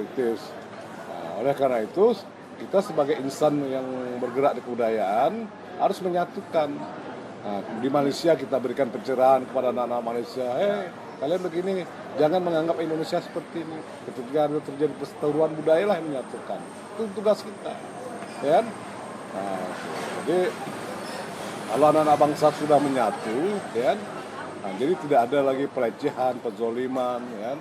politis. Oleh karena itu, kita sebagai insan yang bergerak di kebudayaan harus menyatukan. Di Malaysia kita berikan pencerahan kepada anak-anak Malaysia, kalian begini, jangan menganggap Indonesia seperti ini. Ketika ada terjadi perseteruan budaya lah yang menyatukan. Itu tugas kita, ya kan? Jadi kalau anak-anak bangsa sudah menyatu, ya kan? Jadi tidak ada lagi pelecehan, penzoliman, ya kan?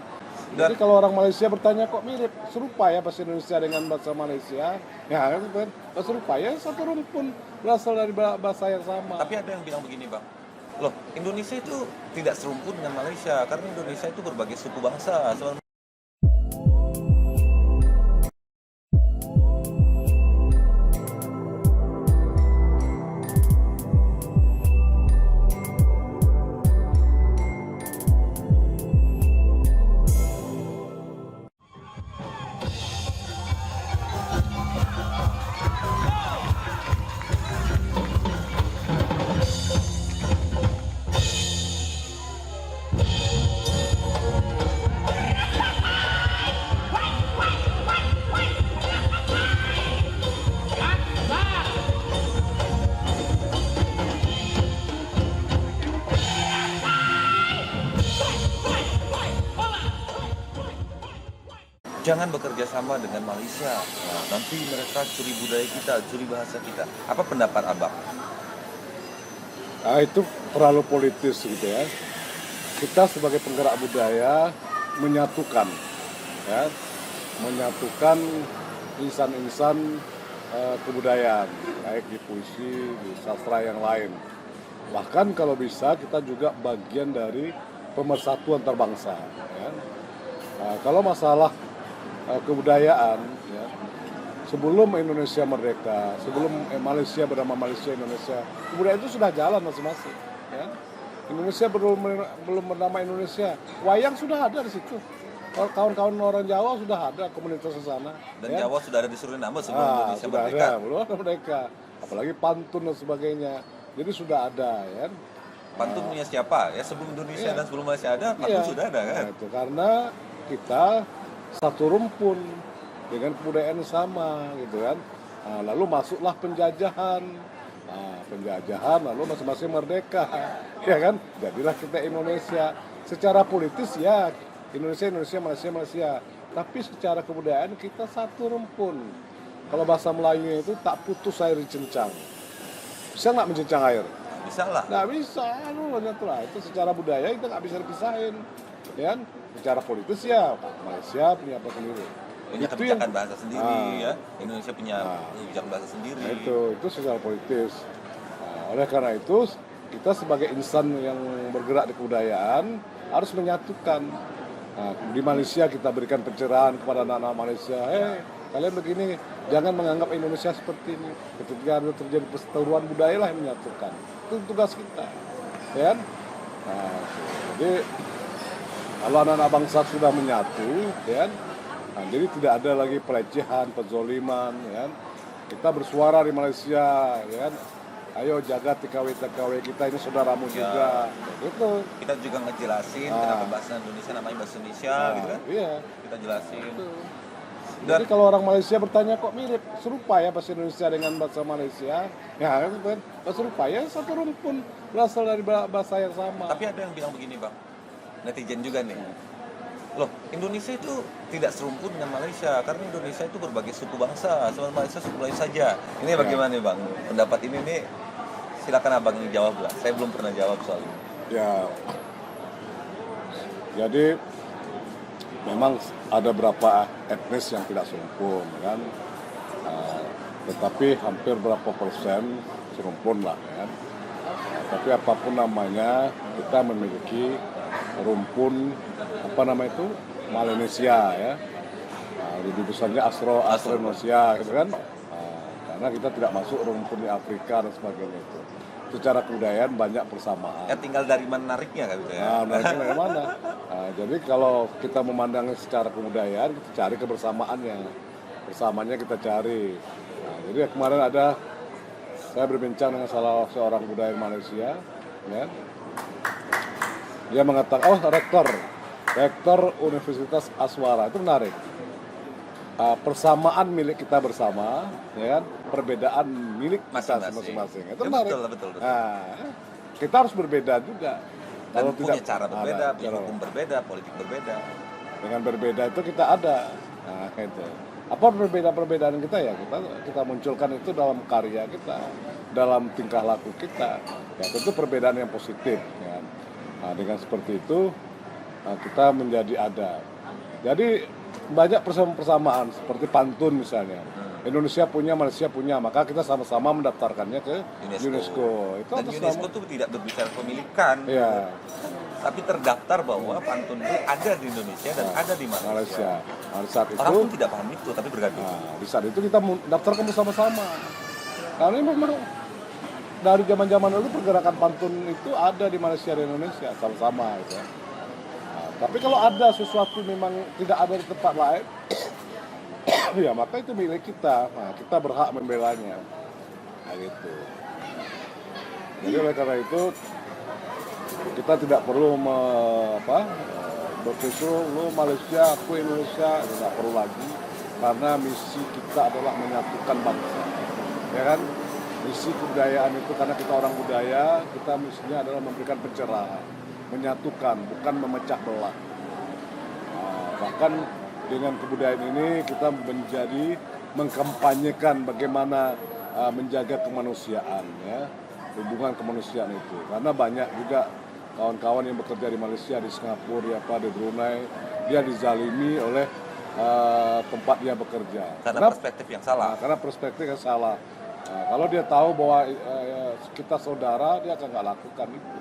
Jadi kalau orang Malaysia bertanya kok mirip, serupa ya bahasa Indonesia dengan bahasa Malaysia, ya kan, serupa ya, satu rumpun berasal dari bahasa yang sama. Tapi ada yang bilang begini bang, loh Indonesia itu tidak serumpun dengan Malaysia karena Indonesia itu berbagai suku bangsa. Jangan bekerja sama dengan Malaysia. Nah, nanti mereka curi budaya kita, curi bahasa kita. Apa pendapat abang? Itu terlalu politis gitu ya. Kita sebagai penggerak budaya menyatukan, ya, menyatukan insan-insan kebudayaan, baik di puisi, di sastra yang lain. Bahkan kalau bisa kita juga bagian dari pemersatu antar bangsa. Ya. Kalau masalah kebudayaan, ya, sebelum Indonesia merdeka, sebelum Malaysia bernama Malaysia Indonesia, kebudayaan itu sudah jalan masing-masing. Ya. Indonesia belum bernama Indonesia, wayang sudah ada di situ. Kawan-kawan orang Jawa sudah ada komunitas di sana. Dan ya. Jawa sudah ada di Suriname sebelum Indonesia sudah merdeka. Ada, belum ada merdeka. Apalagi pantun dan sebagainya. Jadi sudah ada, ya. Pantun punya siapa? Ya sebelum Indonesia dan sebelum Malaysia ada, pantun sudah ada kan? Itu karena kita satu rumpun dengan kebudayaan sama, gitu kan. Lalu masuklah penjajahan, lalu masing-masing merdeka, ya kan. Jadilah kita Indonesia. Secara politis ya Indonesia, Malaysia. Tapi secara kebudayaan kita satu rumpun. Kalau bahasa Melayu itu tak putus air dicincang. Bisa nggak mencencang air? Bisa lah. Nggak bisa, itulah. Itu secara budaya kita nggak bisa dipisahin, ya kan? Secara politis ya Malaysia punya apa sendiri, punya kebijakan bahasa sendiri, ya. Indonesia punya kebijakan bahasa sendiri. Itu secara politis. Oleh karena itu kita sebagai insan yang bergerak di kebudayaan harus menyatukan. Di Malaysia kita berikan pencerahan kepada anak-anak Malaysia, kalian begini, jangan menganggap Indonesia seperti ini. Ketika ada terjadi perseteruan budaya lah yang menyatukan. Itu tugas kita, ya kan? Jadi kalau anak-anak bangsa sudah menyatu, ya kan? Jadi tidak ada lagi pelecehan, penzoliman, ya kan? Kita bersuara di Malaysia, ya kan? Ayo jaga TKW kita, ini saudaramu juga. Gitu. Kita juga ngejelasin kenapa bahasa Indonesia namanya bahasa Indonesia, gitu kan? Iya. Kita jelasin. Gitu. Jadi kalau orang Malaysia bertanya kok mirip, serupa ya bahasa Indonesia dengan bahasa Malaysia, ya kan, serupa ya, satu rumpun berasal dari bahasa yang sama. Tapi ada yang bilang begini bang, netizen juga nih, loh Indonesia itu tidak serumpun dengan Malaysia karena Indonesia itu berbagai suku bangsa, sementara Malaysia suku lain saja. Ini bagaimana nih bang? Pendapat ini nih silakan abang jawab lah. Saya belum pernah jawab soal ini. Ya, jadi memang ada beberapa etnis yang tidak serumpun, kan? Tetapi hampir berapa persen serumpun lah, kan? Tapi apapun namanya, kita memiliki rumpun Melanesia, ya. Lebih besarnya Austronesia, gitu kan? Karena kita tidak masuk rumpun di Afrika dan sebagainya itu. Secara kebudayaan banyak persamaan. Ya tinggal dari mana nariknya kan gitu ya. Nariknya dari mana? Jadi kalau kita memandangnya secara kebudayaan, kita cari kebersamaannya. Persamaannya kita cari. Jadi kemarin saya berbincang dengan salah seorang budaya Malaysia, ya. Dia mengatakan, rektor Universitas Aswara, itu menarik. persamaan milik kita bersama, ya kan? Perbedaan milik kita Masing-masing. masing-masing. Itu Ya, menarik. betul. Nah, kita harus berbeda juga. Dan Kalau punya tidak cara berbeda, ada, punya hukum berbeda, politik berbeda. dengan berbeda itu kita ada. Nah, itu. Apa perbedaan kita ya? Kita munculkan itu dalam karya kita, dalam tingkah laku kita. Ya, tentu perbedaan yang positif, ya kan? Nah, dengan seperti itu kita menjadi ada. Jadi banyak persamaan seperti pantun misalnya. Indonesia punya, Malaysia punya, maka kita sama-sama mendaftarkannya ke UNESCO. Itu Dan atas UNESCO nama- itu tidak berbicara pemilikan, ya, tapi terdaftar bahwa pantun itu ada di Indonesia dan ada di Malaysia. Malaysia. Nah, di saat itu, Orang pun tidak paham itu, tapi bergaduh. di saat itu kita daftarkan bersama-sama. Karena ini memang dari zaman-zaman dulu pergerakan pantun itu ada di Malaysia dan Indonesia sama-sama. Gitu. Nah, tapi kalau ada sesuatu memang tidak ada di tempat lain, ya maka itu milik kita. Nah, kita berhak membelanya. Nah, gitu. Jadi oleh karena itu kita tidak perlu berpikir lu Malaysia, aku Indonesia, tidak perlu lagi. Karena misi kita adalah menyatukan bangsa. Ya kan? Misi kebudayaan itu karena kita orang budaya, kita misinya adalah memberikan pencerahan, menyatukan, bukan memecah belah. Nah, bahkan dengan kebudayaan ini kita mengkampanyekan bagaimana menjaga kemanusiaan, ya, hubungan kemanusiaan itu. Karena banyak juga kawan-kawan yang bekerja di Malaysia, di Singapura, di Brunei, dia dizalimi oleh tempat dia bekerja. Karena perspektif yang salah. Karena perspektif yang salah. Nah, kalau dia tahu bahwa kita saudara, dia akan nggak lakukan itu.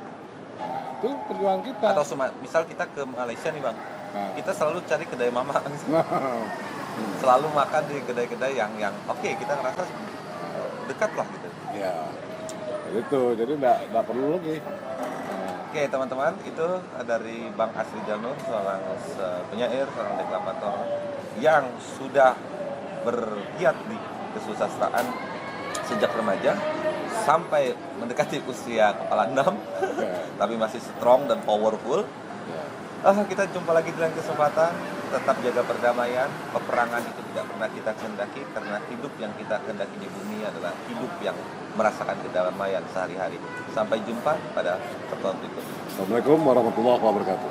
Nah, itu perjuangan kita. Atau misal kita ke Malaysia nih bang, kita selalu cari kedai mama, selalu makan di kedai-kedai yang oke, kita ngerasa dekat lah gitu. Ya, itu. Jadi nggak perlu lagi. Oke teman-teman, itu dari Bang Asri Janur, seorang penyair, seorang deklamator yang sudah bergiat di kesusastraan sejak remaja sampai mendekati usia kepala 6, tapi masih strong dan powerful. Kita jumpa lagi di lain kesempatan. Tetap jaga perdamaian. Peperangan itu tidak pernah kita kehendaki, karena hidup yang kita kehendaki di bumi adalah hidup yang merasakan kedamaian sehari-hari. Sampai jumpa pada pertemuan berikutnya. Assalamualaikum warahmatullahi wabarakatuh.